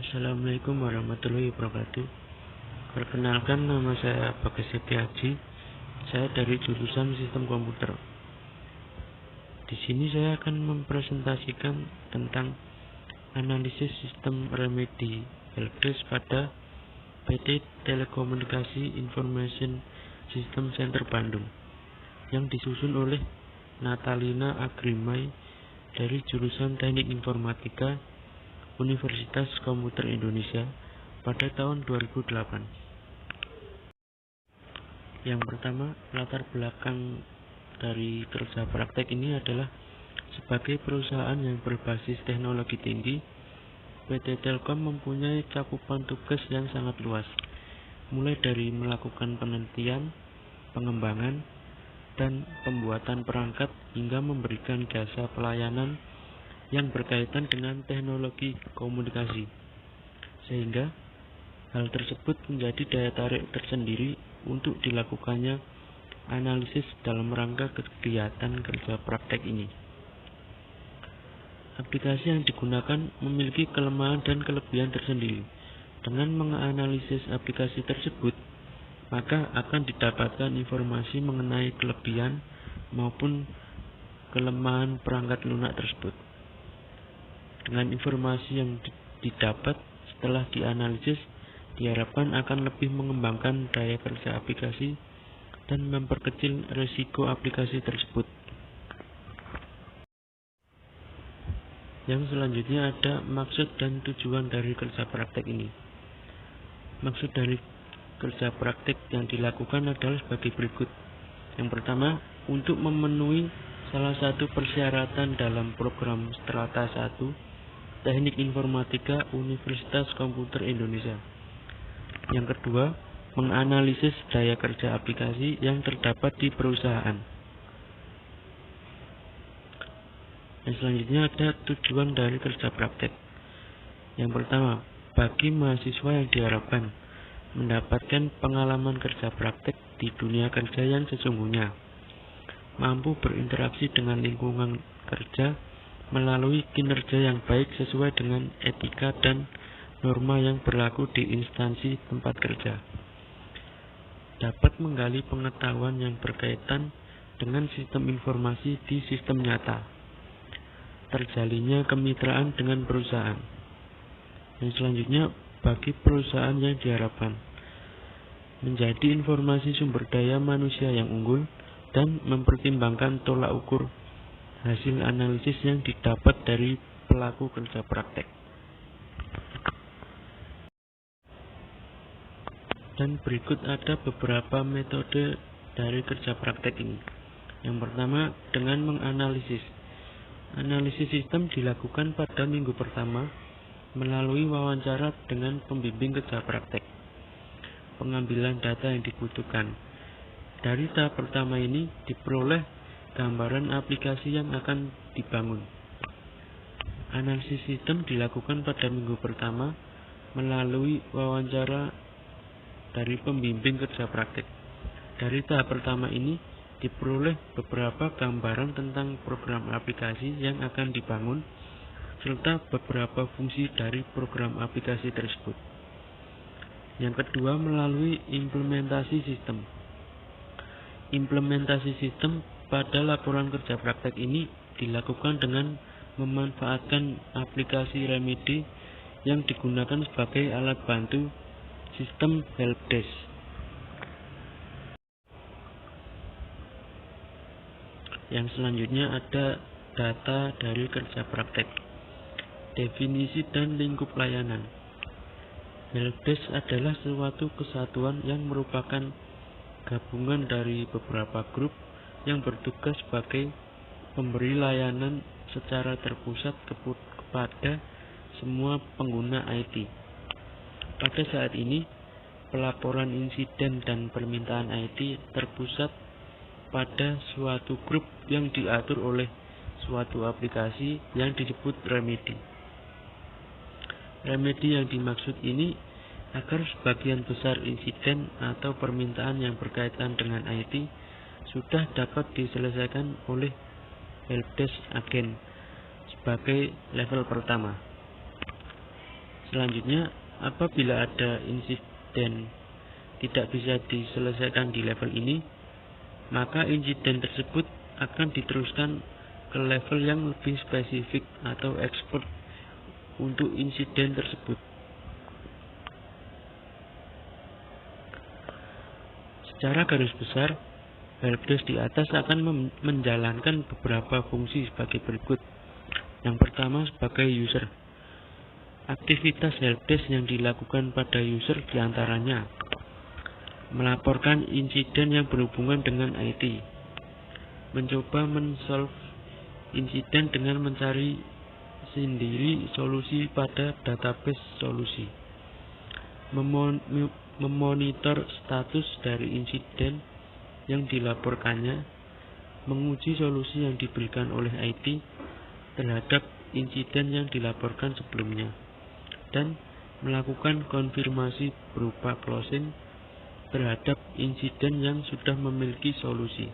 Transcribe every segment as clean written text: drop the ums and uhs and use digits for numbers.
Assalamualaikum warahmatullahi wabarakatuh. Perkenalkan, nama saya Bagas Setiaji. Saya dari jurusan Sistem Komputer. Di sini saya akan mempresentasikan tentang analisis sistem remedi helpdesk pada PT Telekomunikasi Information System Center Bandung yang disusun oleh Natalina Agrimay dari jurusan Teknik Informatika Universitas Komputer Indonesia pada tahun 2008. Yang pertama, latar belakang dari kerja praktek ini adalah sebagai perusahaan yang berbasis teknologi tinggi, PT Telkom mempunyai cakupan tugas yang sangat luas, mulai dari melakukan penelitian, pengembangan, dan pembuatan perangkat hingga memberikan jasa pelayanan yang berkaitan dengan teknologi komunikasi, sehingga hal tersebut menjadi daya tarik tersendiri untuk dilakukannya analisis dalam rangka kegiatan kerja praktek ini. Aplikasi yang digunakan memiliki kelemahan dan kelebihan tersendiri. Dengan menganalisis aplikasi tersebut, maka akan didapatkan informasi mengenai kelebihan maupun kelemahan perangkat lunak tersebut. Dengan informasi yang didapat setelah dianalisis, diharapkan akan lebih mengembangkan daya kerja aplikasi dan memperkecil risiko aplikasi tersebut. Yang selanjutnya ada maksud dan tujuan dari kerja praktek ini. Maksud dari kerja praktek yang dilakukan adalah sebagai berikut. Yang pertama, untuk memenuhi salah satu persyaratan dalam program Strata 1 Teknik Informatika Universitas Komputer Indonesia. Yang kedua, menganalisis daya kerja aplikasi yang terdapat di perusahaan. Dan selanjutnya ada tujuan dari kerja praktek. Yang pertama, bagi mahasiswa yang diharapkan mendapatkan pengalaman kerja praktek di dunia kerja yang sesungguhnya, mampu berinteraksi dengan lingkungan kerja melalui kinerja yang baik sesuai dengan etika dan norma yang berlaku di instansi tempat kerja, dapat menggali pengetahuan yang berkaitan dengan sistem informasi di sistem nyata, terjalinnya kemitraan dengan perusahaan. Yang selanjutnya, bagi perusahaan yang diharapkan menjadi informasi sumber daya manusia yang unggul dan mempertimbangkan tolak ukur hasil analisis yang didapat dari pelaku kerja praktek. Dan berikut ada beberapa metode dari kerja praktek ini. Yang pertama, dengan menganalisis. Analisis sistem dilakukan pada minggu pertama melalui wawancara dengan pembimbing kerja praktek. Pengambilan data yang dibutuhkan. Dari tahap pertama ini diperoleh gambaran aplikasi yang akan dibangun. Analisis sistem dilakukan pada minggu pertama melalui wawancara dari pembimbing kerja praktek. Dari tahap pertama ini diperoleh beberapa gambaran tentang program aplikasi yang akan dibangun serta beberapa fungsi dari program aplikasi tersebut. Yang kedua, melalui implementasi sistem. Implementasi sistem pada laporan kerja praktek ini dilakukan dengan memanfaatkan aplikasi remedi yang digunakan sebagai alat bantu sistem helpdesk. Yang selanjutnya ada data dari kerja praktek. Definisi dan lingkup layanan. Helpdesk adalah suatu kesatuan yang merupakan gabungan dari beberapa grup yang bertugas sebagai pemberi layanan secara terpusat kepada semua pengguna IT. Pada saat ini, pelaporan insiden dan permintaan IT terpusat pada suatu grup yang diatur oleh suatu aplikasi yang disebut remedi. Remedi yang dimaksud ini agar sebagian besar insiden atau permintaan yang berkaitan dengan IT sudah dapat diselesaikan oleh helpdesk agen sebagai level pertama. Selanjutnya, apabila ada insiden tidak bisa diselesaikan di level ini, maka insiden tersebut akan diteruskan ke level yang lebih spesifik atau expert untuk insiden tersebut. Secara garis besar, helpdesk di atas akan menjalankan beberapa fungsi sebagai berikut. Yang pertama, sebagai user. Aktivitas helpdesk yang dilakukan pada user diantaranya melaporkan insiden yang berhubungan dengan IT, mencoba men-solve insiden dengan mencari sendiri solusi pada database solusi, memonitor status dari insiden yang dilaporkannya, menguji solusi yang diberikan oleh IT terhadap insiden yang dilaporkan sebelumnya, dan melakukan konfirmasi berupa closing terhadap insiden yang sudah memiliki solusi.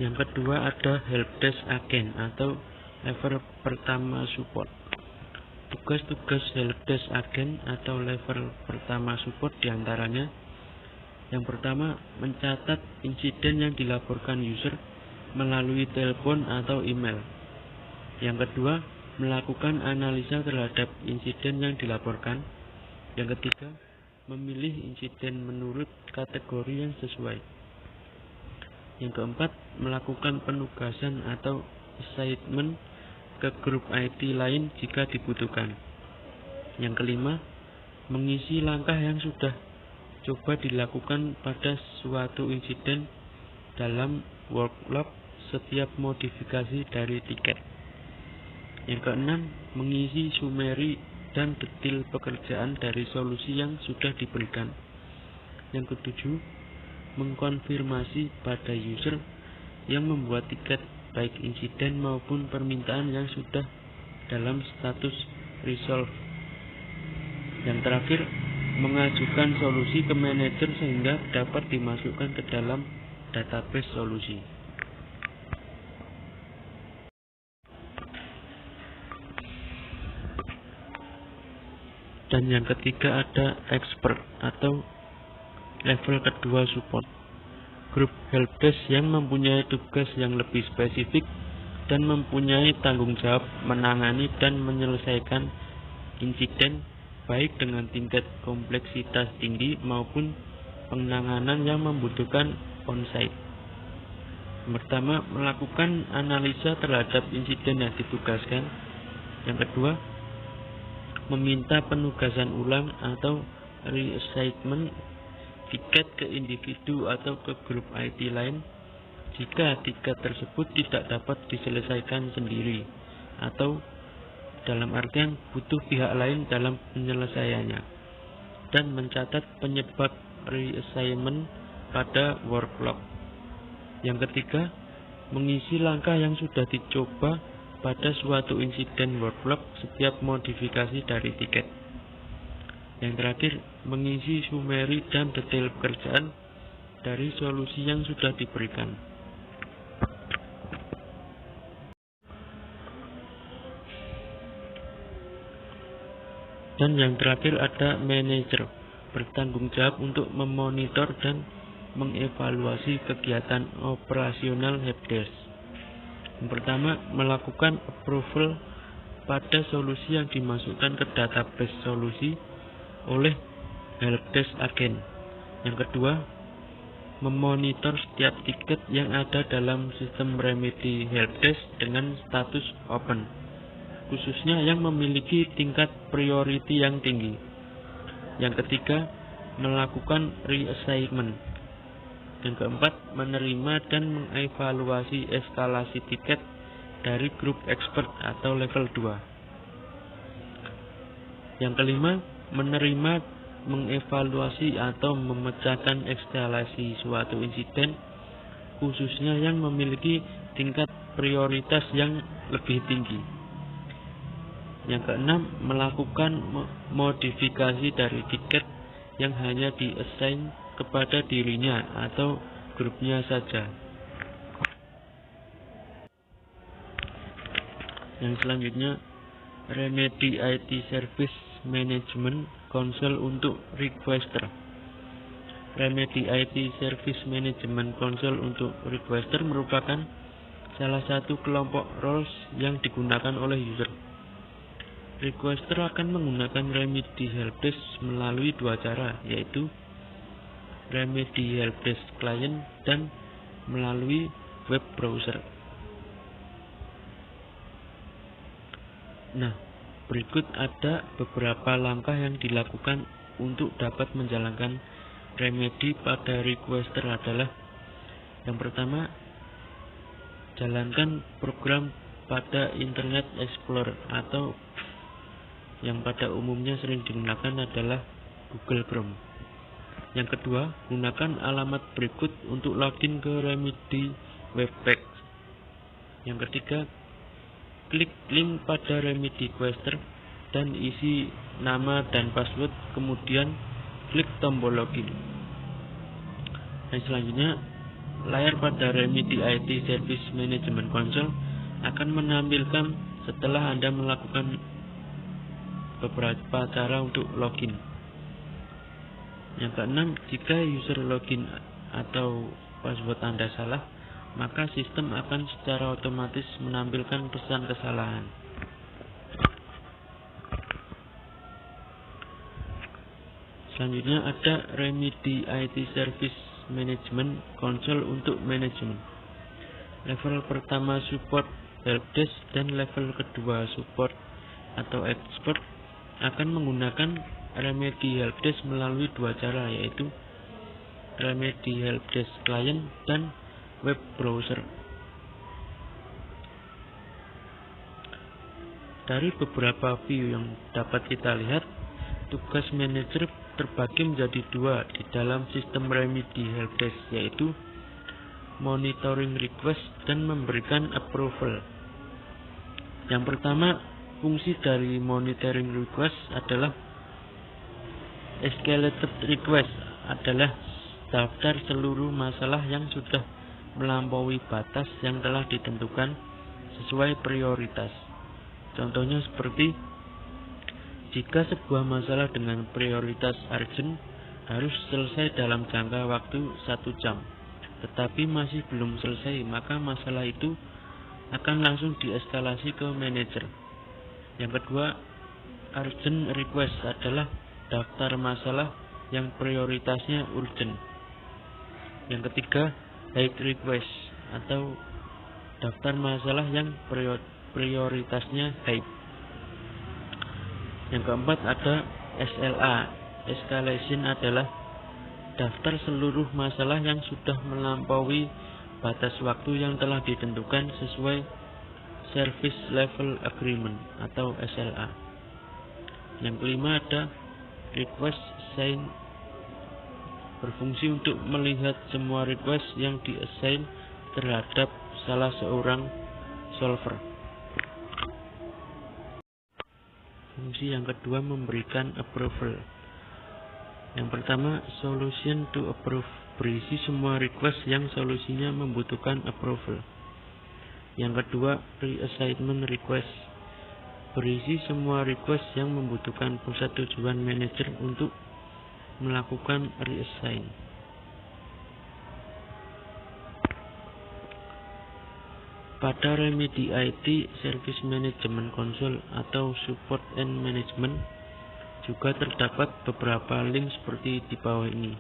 Yang kedua ada helpdesk agent atau level pertama support. Tugas-tugas helpdesk agent atau level pertama support diantaranya: yang pertama, mencatat insiden yang dilaporkan user melalui telepon atau email. Yang kedua, melakukan analisa terhadap insiden yang dilaporkan. Yang ketiga, memilih insiden menurut kategori yang sesuai. Yang keempat, melakukan penugasan atau assignment ke grup IT lain jika dibutuhkan. Yang kelima, mengisi langkah yang sudah coba dilakukan pada suatu insiden dalam worklog setiap modifikasi dari tiket. Yang keenam, mengisi summary dan detail pekerjaan dari solusi yang sudah diberikan. Yang ketujuh, mengkonfirmasi pada user yang membuat tiket baik insiden maupun permintaan yang sudah dalam status resolve. Yang terakhir, mengajukan solusi ke manajer sehingga dapat dimasukkan ke dalam database solusi. Dan yang ketiga ada expert atau level kedua support. Grup helpdesk yang mempunyai tugas yang lebih spesifik dan mempunyai tanggung jawab menangani dan menyelesaikan insiden baik dengan tingkat kompleksitas tinggi maupun penanganan yang membutuhkan on-site. Pertama, melakukan analisa terhadap insiden yang ditugaskan. Yang kedua, meminta penugasan ulang atau reassignment tiket ke individu atau ke grup IT lain jika tiket tersebut tidak dapat diselesaikan sendiri atau dalam artian butuh pihak lain dalam penyelesaiannya, dan mencatat penyebab reassignment pada worklog. Yang ketiga, mengisi langkah yang sudah dicoba pada suatu insiden worklog setiap modifikasi dari tiket. Yang terakhir, mengisi summary dan detail pekerjaan dari solusi yang sudah diberikan. Dan yang terakhir ada manajer, bertanggung jawab untuk memonitor dan mengevaluasi kegiatan operasional helpdesk. Yang pertama, melakukan approval pada solusi yang dimasukkan ke database solusi oleh helpdesk agent. Yang kedua, memonitor setiap tiket yang ada dalam sistem remedy helpdesk dengan status open, khususnya yang memiliki tingkat priority yang tinggi. Yang ketiga, melakukan reassignment. Yang keempat, menerima dan mengevaluasi eskalasi tiket dari grup expert atau level 2. Yang kelima, menerima, mengevaluasi atau memecahkan eskalasi suatu insiden, khususnya yang memiliki tingkat prioritas yang lebih tinggi. Yang keenam, melakukan modifikasi dari tiket yang hanya di-assign kepada dirinya atau grupnya saja. Yang selanjutnya Remedy IT Service Management Console untuk requester. Remedy IT Service Management Console untuk requester merupakan salah satu kelompok roles yang digunakan oleh user. Requester akan menggunakan Remedy Helpdesk melalui dua cara, yaitu Remedy Helpdesk Client dan melalui web browser. Nah, berikut ada beberapa langkah yang dilakukan untuk dapat menjalankan remedy pada requester adalah: yang pertama, jalankan program pada Internet Explorer atau yang pada umumnya sering digunakan adalah Google Chrome. Yang kedua, gunakan alamat berikut untuk login ke Remedy webpage. Yang ketiga, klik link pada Remedy Requester dan isi nama dan password, kemudian klik tombol login. Dan selanjutnya, layar pada Remedy IT Service Management Console akan menampilkan setelah Anda melakukan beberapa cara untuk login. Yang keenam, jika user login atau password Anda salah, maka sistem akan secara otomatis menampilkan pesan kesalahan. Selanjutnya ada Remedy IT Service Management Console untuk manajemen. Level pertama support helpdesk dan level kedua support atau expert akan menggunakan Remedy Helpdesk melalui dua cara, yaitu Remedy Helpdesk Client dan web browser. Dari beberapa view yang dapat kita lihat, tugas manajer terbagi menjadi dua di dalam sistem Remedy Helpdesk, yaitu monitoring request dan memberikan approval. Yang pertama, fungsi dari monitoring request adalah escalated request, adalah daftar seluruh masalah yang sudah melampaui batas yang telah ditentukan sesuai prioritas. Contohnya seperti jika sebuah masalah dengan prioritas urgent harus selesai dalam jangka waktu 1 jam, tetapi masih belum selesai, maka masalah itu akan langsung dieskalasi ke manajer. Yang kedua, urgent request adalah daftar masalah yang prioritasnya urgent. Yang ketiga, high request atau daftar masalah yang prioritasnya high. Yang keempat ada SLA. Escalation adalah daftar seluruh masalah yang sudah melampaui batas waktu yang telah ditentukan sesuai Service Level Agreement atau SLA. Yang kelima ada Request Assign, berfungsi untuk melihat semua request yang di-assign terhadap salah seorang solver. Fungsi yang kedua memberikan approval. Yang pertama, Solution to Approve, berisi semua request yang solusinya membutuhkan approval. Yang kedua, Reassignment Request, berisi semua request yang membutuhkan pusat tujuan manajer untuk melakukan reassign. Pada Remedy IT Service Management Console atau Support and Management juga terdapat beberapa link seperti di bawah ini.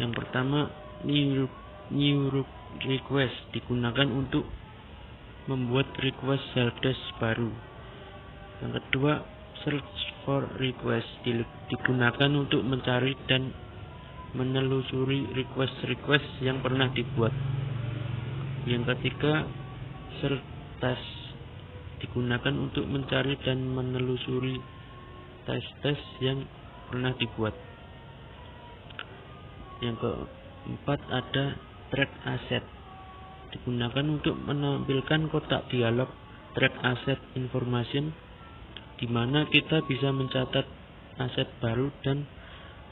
Yang pertama, New Request digunakan untuk membuat request helpdesk baru. Yang kedua, Search for Request digunakan untuk mencari dan menelusuri request yang pernah dibuat. Yang ketiga, Search Task digunakan untuk mencari dan menelusuri tes yang pernah dibuat. Yang keempat ada Track Asset, digunakan untuk menampilkan kotak dialog Track Asset Information, di mana kita bisa mencatat aset baru dan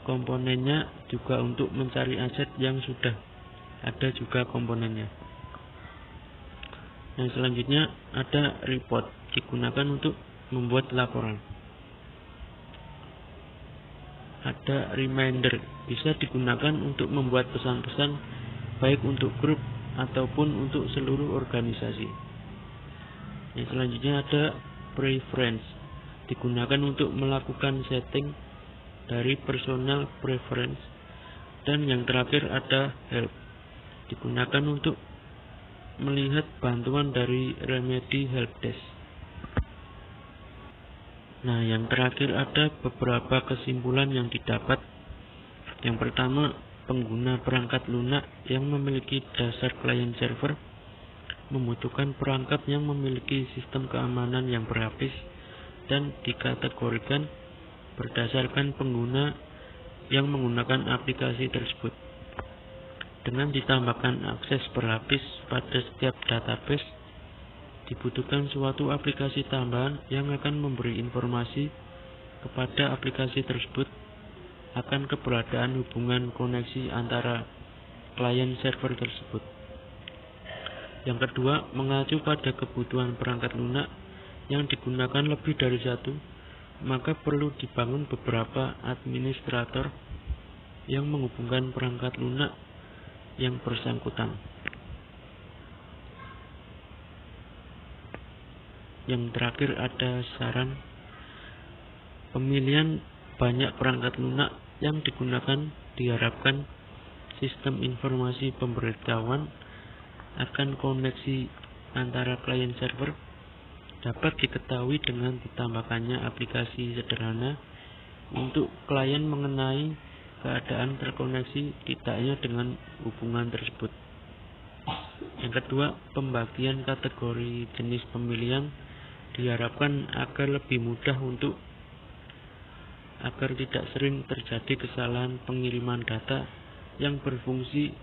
komponennya, juga untuk mencari aset yang sudah ada juga komponennya. Yang selanjutnya ada report, digunakan untuk membuat laporan. Ada reminder, bisa digunakan untuk membuat pesan-pesan baik untuk grup ataupun untuk seluruh organisasi. Yang selanjutnya ada preference, digunakan untuk melakukan setting dari personal preference. Dan yang terakhir ada help, digunakan untuk melihat bantuan dari remedy helpdesk. Nah, yang terakhir ada beberapa kesimpulan yang didapat. Yang pertama, pengguna perangkat lunak yang memiliki dasar client server membutuhkan perangkat yang memiliki sistem keamanan yang berlapis dan dikategorikan berdasarkan pengguna yang menggunakan aplikasi tersebut. Dengan ditambahkan akses berlapis pada setiap database, dibutuhkan suatu aplikasi tambahan yang akan memberi informasi kepada aplikasi tersebut akan keberadaan hubungan koneksi antara klien server tersebut. Yang kedua, mengacu pada kebutuhan perangkat lunak yang digunakan lebih dari satu, maka perlu dibangun beberapa administrator yang menghubungkan perangkat lunak yang bersangkutan. Yang terakhir ada saran pemilihan banyak perangkat lunak yang digunakan, diharapkan sistem informasi pemberitahuan akan koneksi antara klien server dapat diketahui dengan ditambahkannya aplikasi sederhana untuk klien mengenai keadaan terkoneksi tidaknya dengan hubungan tersebut. Yang kedua, pembagian kategori jenis pemilihan diharapkan agar lebih mudah agar tidak sering terjadi kesalahan pengiriman data yang berfungsi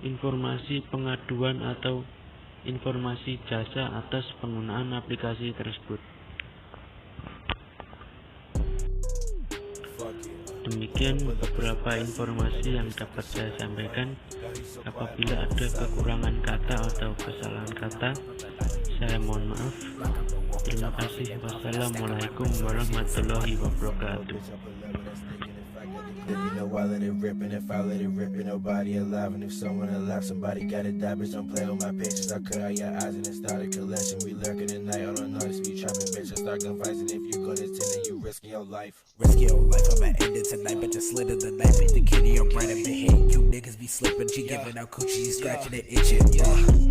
informasi pengaduan atau informasi jasa atas penggunaan aplikasi tersebut. Demikian beberapa informasi yang dapat saya sampaikan. Apabila ada kekurangan kata atau kesalahan kata, saya mohon maaf. Terima kasih. Wassalamualaikum warahmatullahi wabarakatuh. If you know I let it rip, and if I let it rip, and nobody alive, and if someone alive, somebody gotta die. Bitch, don't play with my patience. I cut out your eyes and then start a collection. We lurking at night, all I know is we trapping, bitch. I start gunfights, and if you go to 10, then you risking your life. Risking your life, I'ma end it tonight, but just slid in the night. Beat the kitty, I'm right up the head. You niggas be slipping, she giving out coochie, you scratching and itching.